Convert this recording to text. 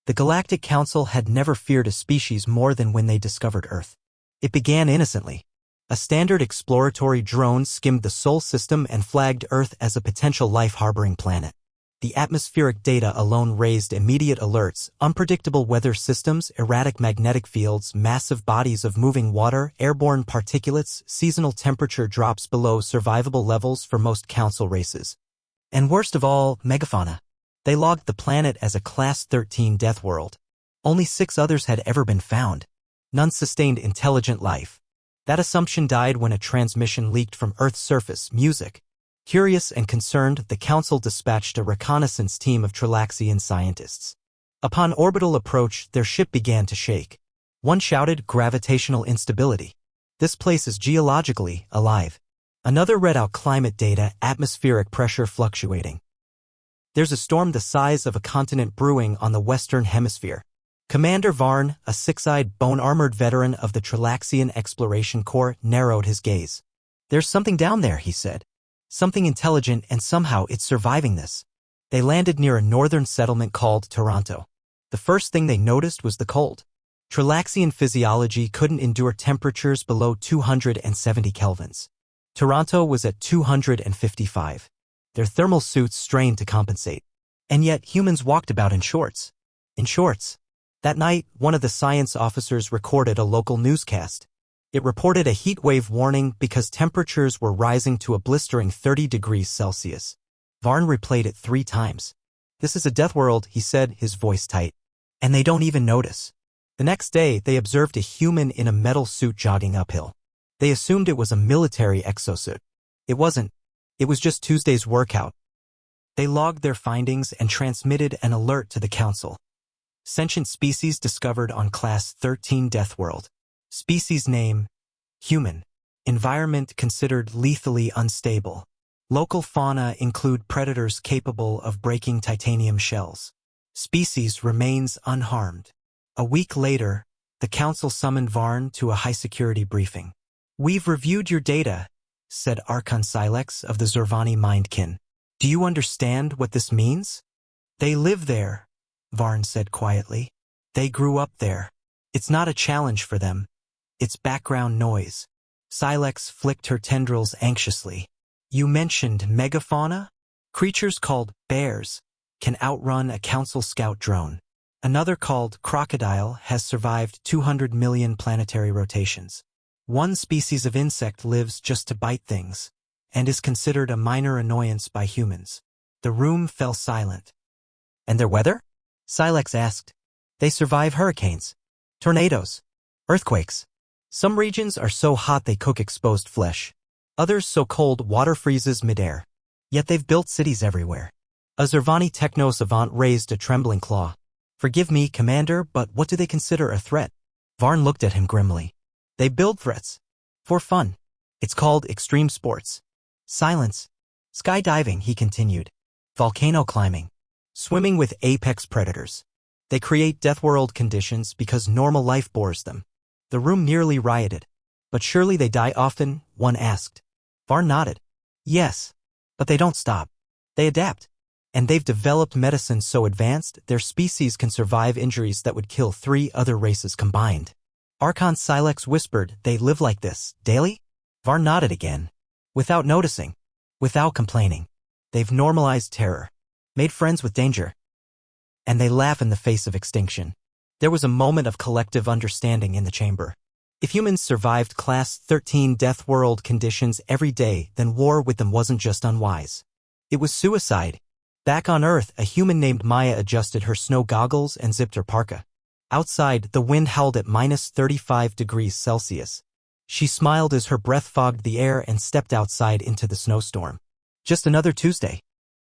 The Galactic Council had never feared a species more than when they discovered Earth. It began innocently. A standard exploratory drone skimmed the Sol system and flagged Earth as a potential life-harboring planet. The atmospheric data alone raised immediate alerts: unpredictable weather systems, erratic magnetic fields, massive bodies of moving water, airborne particulates, seasonal temperature drops below survivable levels for most Council races. And worst of all, megafauna. They logged the planet as a Class 13 Deathworld. Only 6 others had ever been found. None sustained intelligent life. That assumption died when a transmission leaked from Earth's surface: music. Curious and concerned, the Council dispatched a reconnaissance team of Trilaxian scientists. Upon orbital approach, their ship began to shake. One shouted, "Gravitational instability. This place is geologically alive." Another read out climate data: atmospheric pressure fluctuating. "There's a storm the size of a continent brewing on the Western Hemisphere." Commander Varn, a 6-eyed, bone-armored veteran of the Trilaxian Exploration Corps, narrowed his gaze. "There's something down there," he said. "Something intelligent, and somehow it's surviving this." They landed near a northern settlement called Toronto. The first thing they noticed was the cold. Trilaxian physiology couldn't endure temperatures below 270 kelvins. Toronto was at 255. Their thermal suits strained to compensate. And yet humans walked about in shorts. In shorts. That night, one of the science officers recorded a local newscast. It reported a heat wave warning because temperatures were rising to a blistering 30 degrees Celsius. Varn replayed it 3 times. "This is a Deathworld," he said, his voice tight. "And they don't even notice." The next day, they observed a human in a metal suit jogging uphill. They assumed it was a military exosuit. It wasn't. It was just Tuesday's workout. They logged their findings and transmitted an alert to the Council. Sentient species discovered on Class 13 Deathworld. Species name: human. Environment considered lethally unstable. Local fauna include predators capable of breaking titanium shells. Species remains unharmed. A week later, the Council summoned Varn to a high-security briefing. "We've reviewed your data," said Archon Silex of the Zervani Mindkin. "Do you understand what this means?" "They live there," Varn said quietly. "They grew up there. It's not a challenge for them. It's background noise." Silex flicked her tendrils anxiously. "You mentioned megafauna? Creatures called bears can outrun a Council scout drone. Another called crocodile has survived 200 million planetary rotations. One species of insect lives just to bite things and is considered a minor annoyance by humans." The room fell silent. "And their weather?" Silex asked. "They survive hurricanes, tornadoes, earthquakes. Some regions are so hot they cook exposed flesh. Others so cold water freezes midair. Yet they've built cities everywhere." A Zervani techno-savant raised a trembling claw. "Forgive me, Commander, but what do they consider a threat?" Varn looked at him grimly. "They build threats. For fun. It's called extreme sports. Silence. Skydiving," he continued. "Volcano climbing. Swimming with apex predators. They create Deathworld conditions because normal life bores them." The room nearly rioted. "But surely they die often?" one asked. Varn nodded. "Yes. But they don't stop. They adapt. And they've developed medicine so advanced, their species can survive injuries that would kill 3 other races combined." Archon Silex whispered, "They live like this, daily?" Varn nodded again. "Without noticing. Without complaining. They've normalized terror. Made friends with danger. And they laugh in the face of extinction." There was a moment of collective understanding in the chamber. If humans survived Class 13 Deathworld conditions every day, then war with them wasn't just unwise. It was suicide. Back on Earth, a human named Maya adjusted her snow goggles and zipped her parka. Outside, the wind howled at minus 35 degrees Celsius. She smiled as her breath fogged the air and stepped outside into the snowstorm. Just another Tuesday.